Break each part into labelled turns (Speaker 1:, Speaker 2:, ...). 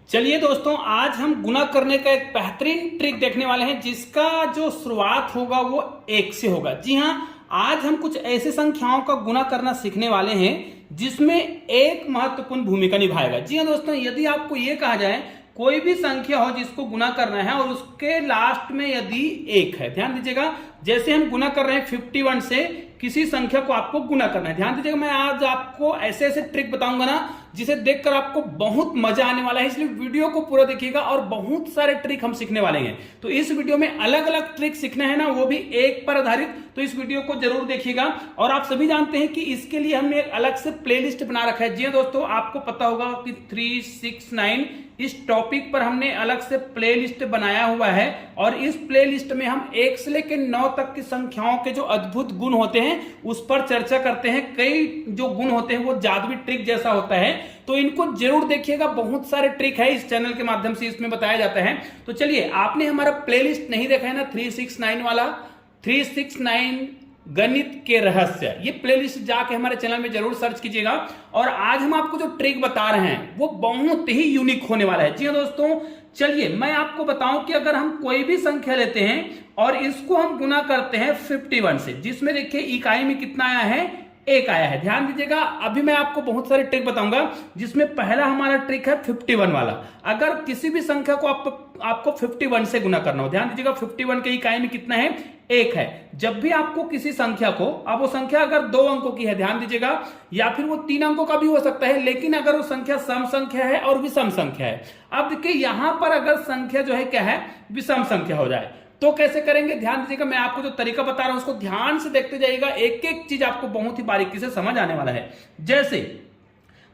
Speaker 1: चलिए दोस्तों, आज हम गुना करने का एक बेहतरीन ट्रिक देखने वाले हैं जिसका जो शुरुआत होगा वो एक से होगा। जी हाँ, आज हम कुछ ऐसे संख्याओं का गुना करना सीखने वाले हैं जिसमें एक महत्वपूर्ण भूमिका निभाएगा। जी हाँ दोस्तों, यदि आपको ये कहा जाए कोई भी संख्या हो जिसको गुना करना है और उसके लास्ट में यदि एक है, ध्यान दीजिएगा, जैसे हम गुना कर रहे हैं 51 से किसी संख्या को आपको गुना करना है। ध्यान दीजिएगा, मैं आज आपको ऐसे ऐसे ट्रिक बताऊंगा ना जिसे देखकर आपको बहुत मजा आने वाला है, इसलिए वीडियो को पूरा देखिएगा और बहुत सारे ट्रिक हम सीखने वाले हैं। तो इस वीडियो में अलग अलग ट्रिक सीखने हैं ना, वो भी एक पर आधारित, तो इस वीडियो को जरूर देखिएगा। और आप सभी जानते हैं कि इसके लिए हमने एक अलग से प्लेलिस्ट बना रखा है। जी हाँ दोस्तों, आपको पता होगा कि 369 इस टॉपिक पर हमने अलग से प्लेलिस्ट बनाया हुआ है और इस प्लेलिस्ट में हम 1 से लेकर 9 तक की संख्याओं के जो अद्भुत गुण होते हैं उस पर चर्चा करते हैं। कई जो गुण होते हैं वो जादुई ट्रिक जैसा होता है, तो इनको जरूर देखिएगा। बहुत सारे ट्रिक है इस चैनल के माध्यम से इसमें बताया जाता है। तो चलिए, आपने हमारा प्लेलिस्ट नहीं देखा है ना, 369 वाला, 369 गणित के रहस्य, ये प्लेलिस्ट जाके हमारे चैनल में जरूर सर्च कीजिएगा। और आज हम आपको जो ट्रिक बता रहे हैं वो बहुत ही यूनिक होने वाला है। जी हाँ दोस्तों, चलिए मैं आपको बताऊं कि अगर हम कोई भी संख्या लेते हैं और इसको हम गुना करते हैं 51 से, जिसमें देखिए इकाई में कितना आया है, एक आया है। ध्यान दीजिएगा, अभी मैं आपको बहुत सारे ट्रिक बताऊंगा जिसमें पहला हमारा ट्रिक है 51 वाला। अगर किसी भी संख्या को आपको 51 से गुना करना हो, ध्यान दीजिएगा 51 के इकाई में कितना है, एक है। जब भी आपको किसी संख्या को, अब वो संख्या अगर 2 अंकों की है, ध्यान दीजिएगा, या फिर वो 3 अंकों का भी हो सकता है, लेकिन अगर वो संख्या सम संख्या है और विषम संख्या है। अब देखिए यहां पर अगर संख्या जो है क्या है, विषम संख्या हो जाए तो कैसे करेंगे, ध्यान दीजिएगा। मैं आपको जो तरीका बता रहा हूं उसको ध्यान से देखते जाइएगा, एक एक चीज आपको बहुत ही बारीकी से समझ आने वाला है। जैसे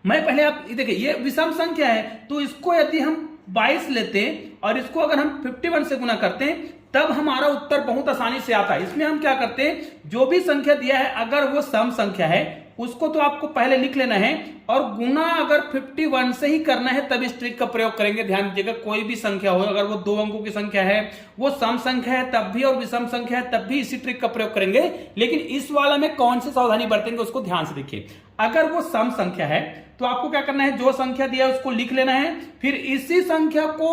Speaker 1: मैं पहले, आप देखिए ये विषम संख्या है, तो इसको यदि हम 22 लेते हैं और इसको अगर हम 51 से गुना करते हैं तब हमारा उत्तर बहुत आसानी से आता है। इसमें हम क्या करते हैं, जो भी संख्या दिया है अगर वो सम संख्या है उसको तो आपको पहले लिख लेना है और गुना अगर 51 से ही करना है तब इस ट्रिक का प्रयोग करेंगे। ध्यान दीजिएगा, कोई भी संख्या हो, अगर वो 2 अंकों की संख्या है, वो सम संख्या है तब भी और विषम संख्या है तब भी इसी ट्रिक का प्रयोग करेंगे। लेकिन इस वाला में कौन सी सावधानी बरतेंगे उसको ध्यान से देखिए। अगर वो सम संख्या है तो आपको क्या करना है, जो संख्या दिया है उसको लिख लेना है, फिर इसी संख्या को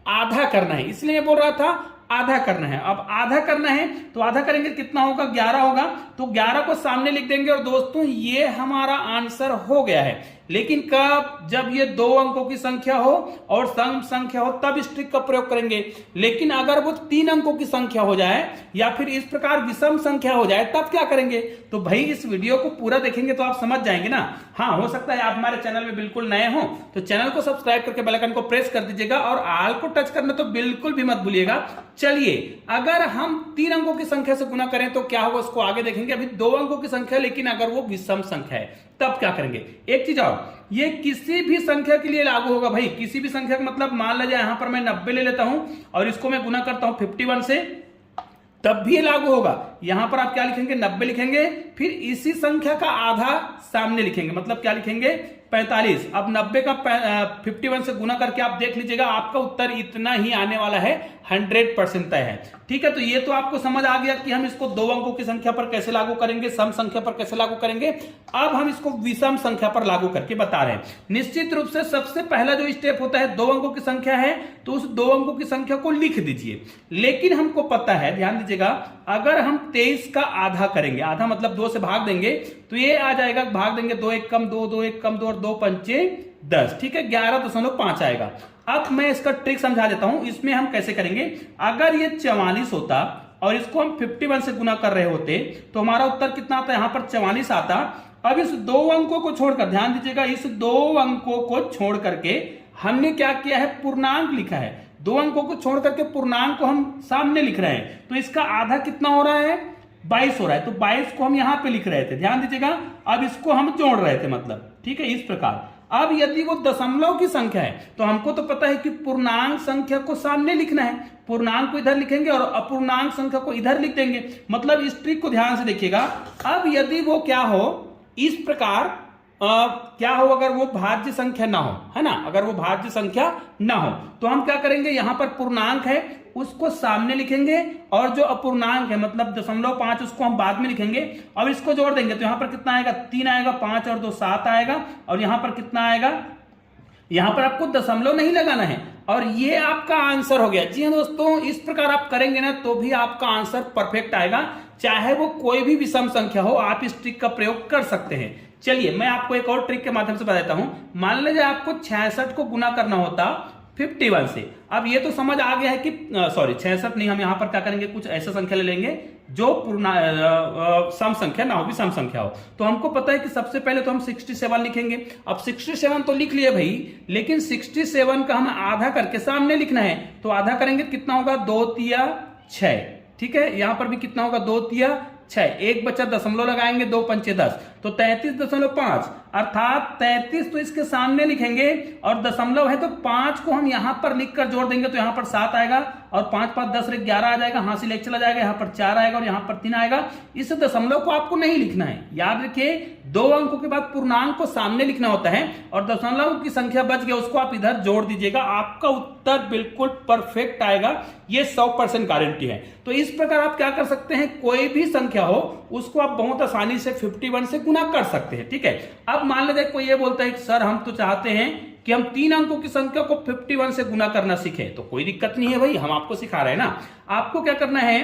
Speaker 1: आधा करना है। इसलिए मैं बोल रहा था आधा करना है। अब आधा करना है तो आधा करेंगे, कितना होगा, 11 होगा, तो 11 को सामने लिख देंगे और दोस्तों ये हमारा आंसर हो गया है। लेकिन कब, जब ये 2 अंकों की संख्या हो और सम संख्या हो तब इस ट्रिक का प्रयोग करेंगे। लेकिन अगर वो 3 अंकों की संख्या हो जाए या फिर इस प्रकार विषम संख्या हो जाए तब क्या करेंगे। तो भाई इस वीडियो को पूरा देखेंगे तो आप समझ जाएंगे ना। हाँ, हो सकता है आप हमारे चैनल में बिल्कुल नए हो तो चैनल को सब्सक्राइब करके बेल आइकन को प्रेस कर दीजिएगा और ऑल को टच करना तो बिल्कुल भी मत भूलिएगा। चलिए, अगर हम 3 अंकों की संख्या से गुना करें तो क्या होगा उसको आगे देखेंगे। अभी 2 अंकों की संख्या, लेकिन अगर वो विषम संख्या है तब क्या करेंगे। एक चीज और, ये किसी भी संख्या के लिए लागू होगा भाई, किसी भी संख्या का मतलब मान लीजिए यहां पर मैं 90 ले लेता हूं और इसको मैं गुना करता हूं 51 से, तब भी लागू होगा। यहां पर आप क्या लिखेंगे, 90 लिखेंगे, फिर इसी संख्या का आधा सामने लिखेंगे, मतलब क्या लिखेंगे, 45। अब 90 का 51 से गुना करके आप देख लीजिएगा आपका उत्तर इतना ही आने वाला है, 100% तय है। ठीक है, तो ये तो आपको समझ आ गया कि हम इसको 2 अंकों की संख्या पर कैसे लागू करेंगे, सम संख्या पर कैसे लागू करेंगे। अब हम इसको विषम संख्या पर लागू करके बता रहे हैं। निश्चित रूप से सबसे पहला जो स्टेप होता है, 2 अंकों की संख्या है तो उस 2 अंकों की संख्या को लिख दीजिए। लेकिन हमको पता है, ध्यान दीजिएगा, अगर हम 23 का आधा करेंगे, आधा मतलब 2 से भाग देंगे तो ये आ जाएगा, भाग देंगे 2 1 कम 2, 2 1 कम 2 और 2 पंचे 10। ठीक है, 11.5 आएगा। अब मैं इसका ट्रिक समझा देता हूं, इसमें हम कैसे करेंगे। अगर ये 44 होता और इसको हम 51 से गुना कर रहे होते तो हमारा उत्तर कितना आता है, यहां पर 44 आता। अब इस 2 अंकों को छोड़कर, ध्यान दीजिएगा, इस 2 अंकों को छोड़ करके हमने क्या किया है, पूर्णांक लिखा है। 2 अंकों को छोड़ करके पूर्णांक को हम सामने लिख रहे हैं, तो इसका आधा कितना हो रहा है, 22 हो रहा है। तो 22 को हम यहां पे लिख रहे थे, ध्यान दीजिएगा, अब इसको हम जोड़ रहे थे, मतलब ठीक है, इस प्रकार। अब यदि वो दशमलव की संख्या है तो हमको तो पता है कि पूर्णांक संख्या को सामने लिखना है, पूर्णांक को इधर लिखेंगे और अपूर्णांक संख्या को इधर लिख देंगे। मतलब इस ट्रिक को ध्यान से देखिएगा। अब यदि वो क्या हो, इस प्रकार क्या हो, अगर वो भाज्य संख्या ना हो, है ना, अगर वो भाज्य संख्या ना हो तो हम क्या करेंगे, यहां पर पूर्णांक है उसको सामने लिखेंगे और जो अपूर्णांक है मतलब 0.5 उसको हम बाद में लिखेंगे। अब इसको जोड़ देंगे तो यहां पर कितना आएगा, 3 आएगा, 5 और 2 7 आएगा और यहां पर कितना आएगा, यहां पर आपको दशमलव नहीं लगाना है और ये आपका आंसर हो गया। जी हाँ दोस्तों, इस प्रकार आप करेंगे ना तो भी आपका आंसर परफेक्ट आएगा, चाहे वो कोई भी विषम संख्या हो, आप इस ट्रिक का प्रयोग कर सकते हैं। चलिए मैं आपको एक और ट्रिक के माध्यम से बताता हूं। मान लीजिए आपको 66 को गुना करना होता 51 से। अब ये तो समझ आ गया है कि सॉरी 66 नहीं, हम यहां पर क्या करेंगे, कुछ ऐसा संख्या ले लेंगे जो पूर्ण सम संख्या ना हो, विषम संख्या हो। तो हमको पता है कि सबसे पहले तो हम 67 लिखेंगे। अब 67 तो लिख लिए भाई, लेकिन 67 का हमें आधा करके सामने लिखना है। तो आधा करेंगे कितना होगा, 2 तिया 6। ठीक है, यहां पर भी कितना होगा, 2 तिया 6, एक बच्चा दशमलव लगाएंगे, 2 पंचे 10, तो 33.5, अर्थात 33 तो इसके सामने लिखेंगे और दशमलव है तो 5 को हम यहां पर लिखकर जोड़ देंगे तो यहां पर 7 आएगा और 5 5 10 11 आ जाएगा, हासिल 1 चला जाएगा, यहां पर 4 आएगा और यहां पर 3 आएगा। इस दशमलव को आपको नहीं लिखना है, याद रखिए 2 अंकों के बाद पूर्णांक को सामने लिखना होता है और दशमलव की संख्या बच गया उसको आप इधर जोड़ दीजिएगा, आपका उत्तर बिल्कुल परफेक्ट आएगा, ये 100% गारंटी है। तो इस प्रकार आप क्या कर सकते हैं, कोई भी संख्या हो उसको आप बहुत आसानी से 51 से गुना कर सकते हैं। ठीक है, अब मान लीजिए कोई ये बोलता है कि सर हम तो चाहते हैं कि हम 3 अंकों की संख्या को 51 से गुना करना सीखें, तो कोई दिक्कत नहीं है भाई, हम आपको सिखा रहे हैं ना। आपको क्या करना है,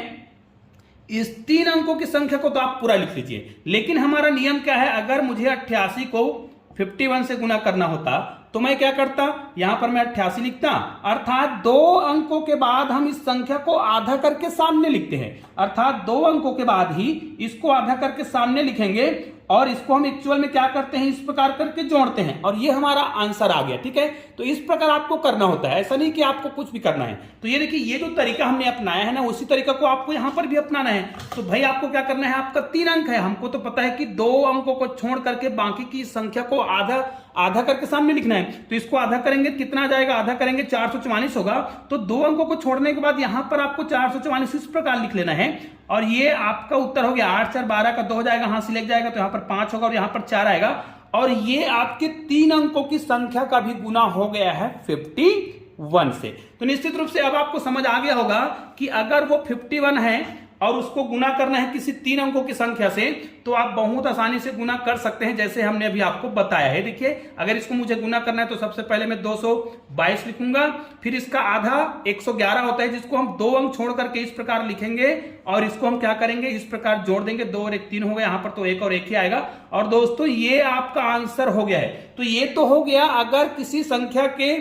Speaker 1: इस 3 अंकों की संख्या को तो आप पूरा लिख लीजिए, लेकिन हमारा नियम क्या है, अगर मुझे 88 को 51 से गुना करना होता तो मैं क्या करता, यहां पर मैं 88 लिखता, अर्थात 2 अंकों के बाद हम इस संख्या को आधा करके सामने लिखते हैं, अर्थात 2 अंकों के बाद ही इसको आधा करके सामने लिखेंगे और इसको हम एक्चुअल में क्या करते हैं, इस प्रकार करके जोड़ते हैं और ये हमारा आंसर आ गया। ठीक है, तो इस प्रकार आपको करना होता है, ऐसा नहीं कि आपको कुछ भी करना है। तो ये देखिए, ये जो तरीका हमने अपनाया है ना, उसी तरीका को आपको यहां पर भी अपनाना है। तो भाई आपको क्या करना है, आपका 3 अंक है, हमको तो पता है कि 2 अंकों को छोड़ करके बाकी की संख्या को आधा आधा करके सामने लिखना है। तो इसको आधा करेंगे कितना आ जाएगा, आधा करेंगे 444 होगा। तो 2 अंकों को छोड़ने के बाद यहां पर आपको 444 इस प्रकार लिख लेना है और ये आपका उत्तर हो गया। 8 4 12 का 2 हो जाएगा, हां से लग जाएगा, तो यहां पर 5 होगा और यहां पर 4 आएगा और ये आपके 3 अंकों की संख्या का भी गुना हो गया है 51 से। तो निश्चित रूप से अब आपको समझ आ गया होगा कि अगर वो 51 है और उसको गुना करना है किसी 3 अंकों की संख्या से, तो आप बहुत आसानी से गुना कर सकते हैं, जैसे हमने अभी आपको बताया है। देखिए, अगर इसको मुझे गुना करना है तो सबसे पहले मैं 222 लिखूंगा, फिर इसका आधा 111 होता है, जिसको हम 2 अंक छोड़ करके इस प्रकार लिखेंगे और इसको हम क्या करेंगे, इस प्रकार जोड़ देंगे, 2 और 1 3 हो गया, यहां पर तो 1 और 1 ही आएगा। और दोस्तों ये आपका आंसर हो गया है। तो ये तो हो गया अगर किसी संख्या के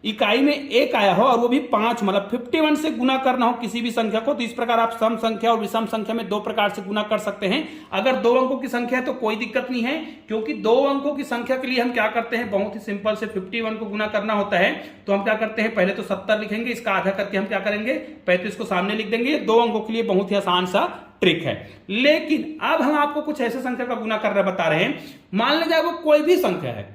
Speaker 1: इकाई में 1 आया हो और वो भी 5, मतलब 51 से गुना करना हो किसी भी संख्या को, तो इस प्रकार आप सम संख्या और विषम संख्या में 2 प्रकार से गुना कर सकते हैं। अगर 2 अंकों की संख्या है तो कोई दिक्कत नहीं है, क्योंकि 2 अंकों की संख्या के लिए हम क्या करते हैं, बहुत ही सिंपल से 51 को गुना करना होता है। तो हम क्या करते हैं, पहले तो 70 लिखेंगे, इसका आधा करके हम क्या करेंगे, 35 को सामने लिख देंगे। 2 अंकों के लिए बहुत ही आसान सा ट्रिक है। लेकिन अब हम आपको कुछ ऐसे संख्या का गुना करना बता रहे हैं। मान लीजिए वो कोई भी संख्या है,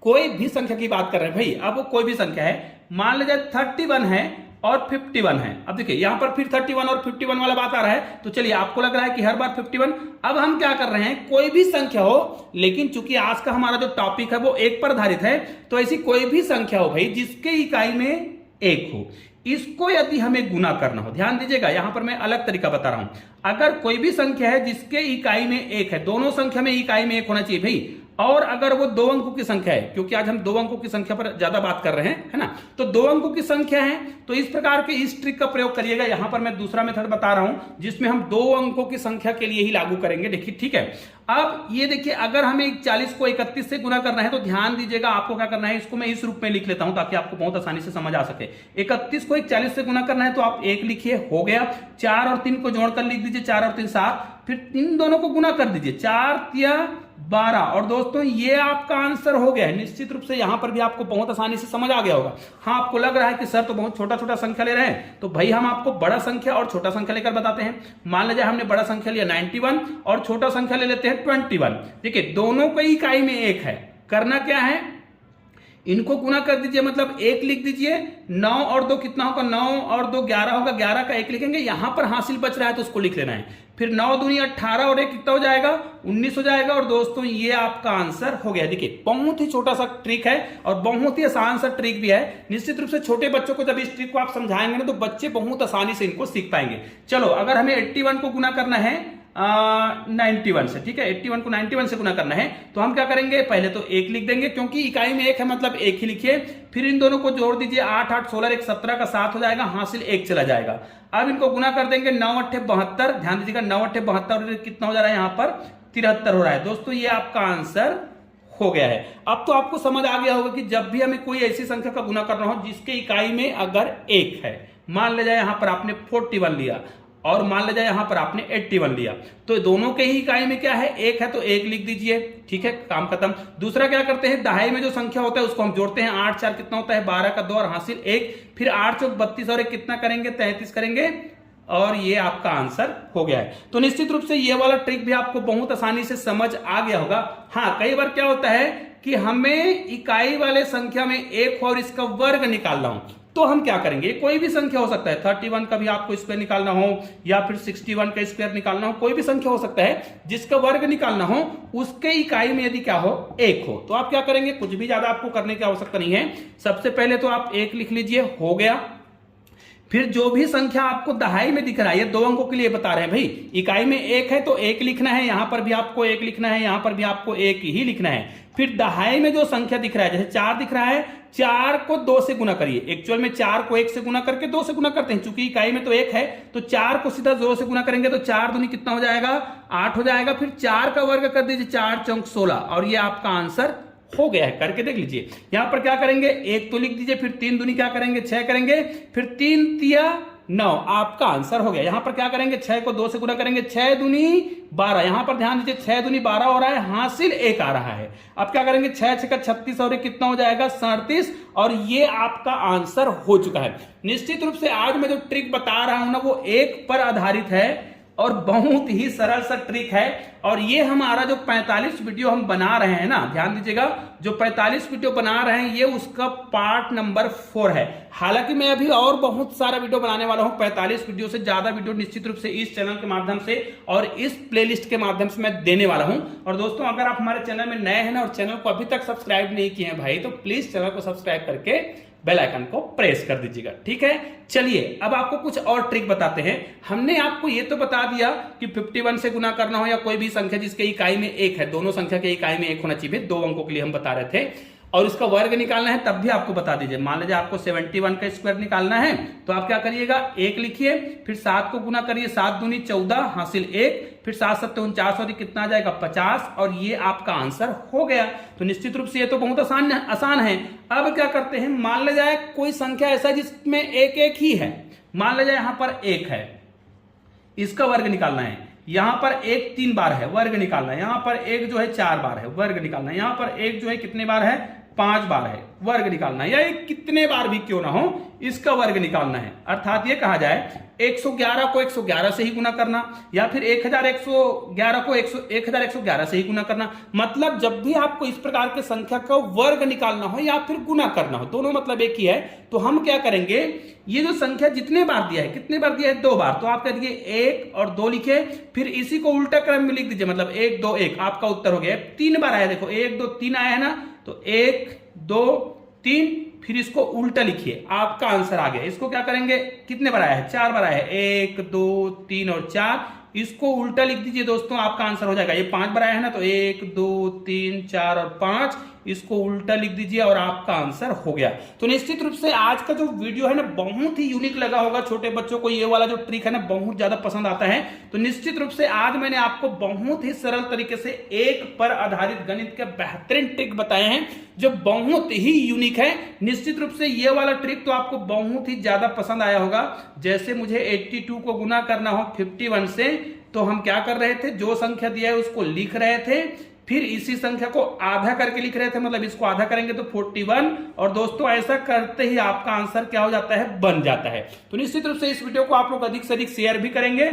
Speaker 1: कोई भी संख्या की बात कर रहे हैं भाई, अब वो कोई भी संख्या है, मान लीजिए 31 है और 51 है। अब देखिए यहां पर फिर 31 और 51 वाला बात आ रहा है, तो चलिए आपको लग रहा है कि हर बार 51। अब हम क्या कर रहे हैं, कोई भी संख्या हो, लेकिन चूंकि आज का हमारा जो टॉपिक है वो 1 पर आधारित है, तो ऐसी कोई भी संख्या हो भाई जिसके इकाई में 1 हो, इसको यदि हमें गुना करना हो, ध्यान दीजिएगा यहां पर मैं अलग तरीका बता रहा हूं। अगर कोई भी संख्या है जिसके इकाई में 1 है, दोनों संख्या में इकाई में 1 होना चाहिए भाई, और अगर वो 2 अंकों की संख्या है, क्योंकि आज हम 2 अंकों की संख्या पर ज्यादा बात कर रहे हैं, है ना, तो 2 अंकों की संख्या है, तो इस प्रकार के इस ट्रिक का प्रयोग करिएगा। यहां पर मैं दूसरा मेथड बता रहा हूं जिसमें हम 2 अंकों की संख्या के लिए ही लागू करेंगे। देखिए ठीक है, अब ये देखिए, अगर हमें 40 को 31 से गुना करना है तो ध्यान दीजिएगा आपको क्या करना है, इसको मैं इस रूप में लिख लेता हूं ताकि आपको बहुत आसानी से समझ आ सके। 31 को 40 से गुना करना है तो आप 1 लिखिए, हो गया। 4 और 3 को जोड़कर लिख दीजिए, 4 और 3 7, फिर इन दोनों को गुना कर दीजिए, 4 तिया 12, और दोस्तों ये आपका आंसर हो गया है। निश्चित रूप से यहां पर भी आपको बहुत आसानी से समझ आ गया होगा। हाँ, आपको लग रहा है कि सर तो बहुत छोटा छोटा संख्या ले रहे हैं, तो भाई हम आपको बड़ा संख्या और छोटा संख्या लेकर बताते हैं। मान लीजिए हमने बड़ा संख्या लिया 91 और छोटा संख्या ले लेते हैं 21। देखिए दोनों की इकाई में 1 है, करना क्या है, इनको गुना कर दीजिए, मतलब 1 लिख दीजिए। 9 और 2 कितना होगा, 9 और 2 11 होगा, 11 का 1 लिखेंगे, यहां पर हासिल बच रहा है तो उसको लिख लेना है। फिर 9 दूनी 18 और 1 कितना हो जाएगा, 19 हो जाएगा। और दोस्तों ये आपका आंसर हो गया। देखिए बहुत ही छोटा सा ट्रिक है और बहुत ही आसान सा ट्रिक भी है। निश्चित रूप से छोटे बच्चों को जब इस ट्रिक को आप समझाएंगे ना तो बच्चे बहुत आसानी से इनको सीख पाएंगे। चलो, अगर हमें 81 को गुना करना है 91 से, ठीक है। 81 को 91 से गुना करना है तो हम क्या करेंगे, पहले तो 1 लिख देंगे क्योंकि इकाई में 1 है, मतलब 1 ही लिखिए। फिर इन दोनों को जोड़ दीजिए, 8 8 16 1 17 का 7 हो जाएगा, हासिल 1 चला जाएगा। अब इनको गुना कर देंगे, 9 8 72, ध्यान दीजिएगा 9 8 72 कितना हो जा रहा है, यहाँ पर 73 हो रहा है। दोस्तों ये आपका आंसर हो गया है। अब तो आपको समझ आ गया होगा कि जब भी हमें कोई ऐसी संख्या का गुना करना हो जिसके इकाई में अगर 1 है, मान ले जाए यहां पर आपने 41 लिया और मान ले जाए यहां पर आपने 81 लिया, तो दोनों के ही इकाई में क्या है, 1 है, तो 1 लिख दीजिए, ठीक है, काम खत्म। दूसरा क्या करते हैं, दहाई में जो संख्या होता है उसको हम जोड़ते हैं, 8 4 कितना होता है 12 का 2 और हासिल 1, फिर 8 चौक 32 और 1 कितना करेंगे 33 करेंगे, और ये आपका आंसर हो गया है। तो निश्चित रूप से ये वाला ट्रिक भी आपको बहुत आसानी से समझ आ गया होगा। हाँ, कई बार क्या होता है कि हमें इकाई वाले संख्या में 1 और इसका वर्ग निकालना हो, तो हम क्या करेंगे, कोई भी संख्या हो सकता है, 31 का भी आपको स्क्वायर निकालना हो या फिर 61 का स्क्वायर निकालना हो, कोई भी संख्या हो सकता है जिसका वर्ग निकालना हो, उसके इकाई में यदि क्या हो 1 हो, तो आप क्या करेंगे, कुछ भी ज्यादा आपको करने की आवश्यकता नहीं है। सबसे पहले तो आप 1 लिख लीजिए, हो गया। फिर जो भी संख्या आपको दहाई में दिख रहा है, ये 2 अंकों के लिए बता रहे हैं भाई, इकाई में 1 है तो 1 लिखना है, यहां पर भी आपको 1 लिखना है, यहां पर भी आपको 1 ही लिखना है। फिर दहाई में जो संख्या दिख रहा है, जैसे 4 दिख रहा है, 4 को 2 से गुना करिए। एक्चुअल में 4 को 1 से गुना करके 2 से गुना करते हैं, चूंकि इकाई में तो 1 है तो 4 को सीधा 2 से गुना करेंगे तो 4 दूनी कितना हो जाएगा 8 हो जाएगा। फिर 4 का वर्ग कर दीजिए, 4 चौक 16, और ये आपका आंसर हो गया है। करके देख लीजिए, यहां पर क्या करेंगे, 1 तो लिख दीजिए, फिर 3 दूनी क्या करेंगे 6 करेंगे, फिर 3 तिया 9, आपका आंसर हो गया। यहां पर क्या करेंगे, 6 को 2 से गुना करेंगे, 6 दूनी 12, यहां पर ध्यान दीजिए 6 दूनी 12 हो रहा है, हासिल 1 आ रहा है। अब क्या करेंगे, 6 6 का 36 और 1 कितना हो जाएगा 37, और ये आपका आंसर हो चुका है। निश्चित रूप से आज मैं जो ट्रिक बता रहा हूं ना, वो 1 पर आधारित है और बहुत ही सरल सा ट्रिक है। और ये हमारा जो 45 वीडियो हम बना रहे हैं ना, ध्यान दीजिएगा, जो 45 वीडियो बना रहे हैं ये उसका पार्ट नंबर 4 है। हालांकि मैं अभी और बहुत सारा वीडियो बनाने वाला हूं, 45 वीडियो से ज्यादा वीडियो निश्चित रूप से इस चैनल के माध्यम से और इस प्लेलिस्ट के माध्यम से मैं देने वाला हूं। और दोस्तों, अगर आप हमारे चैनल में नए हैं ना और चैनल को अभी तक सब्सक्राइब नहीं किए हैं भाई, तो प्लीज चैनल को सब्सक्राइब करके बेल आइकन को प्रेस कर दीजिएगा, ठीक है। चलिए अब आपको कुछ और ट्रिक बताते हैं। हमने आपको ये तो बता दिया कि 51 से गुना करना हो या कोई भी संख्या जिसके इकाई में 1 है, दोनों संख्या के इकाई में 1 होना चाहिए, 2 अंकों के लिए हम बता रहे थे, और इसका वर्ग निकालना है, तब भी आपको बता दीजिए। मान लीजिए आपको 71 का स्क्वायर निकालना है, तो आप क्या करिएगा, 1 लिखिए, फिर 7 को गुना करिए, 7 दूनी 14 हासिल 1, फिर 7 7 49 और कितना आ जाएगा 50, और ये आपका आंसर हो गया। तो निश्चित रूप से ये तो बहुत आसान है। अब क्या करते हैं, मान ले जाए कोई संख्या ऐसा जिसमें 1 1 ही है, मान ले जाए यहां पर 1 है, इसका वर्ग निकालना है। यहां पर 1 3 बार है, वर्ग निकालना है। यहां पर 1 जो है 4 बार है, वर्ग निकालना है। यहां पर 1 जो है कितने बार है 5 बार है, वर्ग निकालना है। या एक कितने बार भी क्यों ना हो, इसका वर्ग निकालना है। अर्थात ये कहा जाए 111 को 111 से ही गुना करना, या फिर 1111 को 1111 से ही गुना करना। मतलब जब भी आपको इस प्रकार के संख्या का वर्ग निकालना हो या फिर गुना करना हो, दोनों मतलब एक ही है, तो हम क्या करेंगे, ये जो संख्या जितने बार दिया है, कितने बार दिया है 2 बार, तो आप कह दीजिए 1 और 2 लिखे, फिर इसी को उल्टा क्रम में लिख दीजिए, मतलब 1 2 1, आपका उत्तर हो गया। 3 बार आया, देखो 1 2 3 आया है ना, तो 1 2 3, फिर इसको उल्टा लिखिए, आपका आंसर आ गया। इसको क्या करेंगे, कितने बार आया है 4 बार आया है, 1 2 3 और 4, इसको उल्टा लिख दीजिए दोस्तों, आपका आंसर हो जाएगा। ये 5 बार आया है ना, तो 1 2 3 4 और 5, इसको उल्टा लिख दीजिए और आपका आंसर हो गया। तो निश्चित रूप से आज का जो वीडियो है ना, बहुत ही यूनिक लगा होगा, छोटे बच्चों को ये वाला जो ट्रिक है ना बहुत ज्यादा पसंद आता है। तो निश्चित रूप से आज मैंने आपको बहुत ही सरल तरीके से 1 पर आधारित गणित के बेहतरीन ट्रिक बताए हैं जो बहुत ही यूनिक है। निश्चित रूप से ये वाला ट्रिक तो आपको बहुत ही ज्यादा पसंद आया होगा। जैसे मुझे 82 को गुना करना हो 51 से, तो हम क्या कर रहे थे, जो संख्या दिया है उसको लिख रहे थे, फिर इसी संख्या को आधा करके लिख रहे थे, मतलब इसको आधा करेंगे तो 41, और दोस्तों ऐसा करते ही आपका आंसर क्या हो जाता है, बन जाता है। तो निश्चित रूप से इस वीडियो को आप लोग अधिक से अधिक शेयर भी करेंगे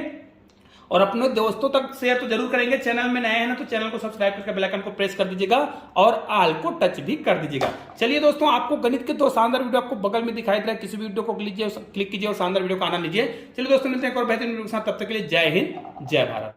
Speaker 1: और अपने दोस्तों तक शेयर तो जरूर करेंगे। चैनल में नए हैं ना, तो चैनल को सब्सक्राइब करके बेल आइकन को प्रेस कर दीजिएगा और ऑल को टच भी कर दीजिएगा। चलिए दोस्तों, आपको गणित के 2 शानदार वीडियो आपको बगल में दिखाई दे रहा है, किसी भी वीडियो को क्लिक कीजिए और शानदार वीडियो का आनंद लीजिए। चलिए दोस्तों, मिलते हैं एक और बेहतरीन वीडियो के साथ, तब तक के लिए जय हिंद जय भारत।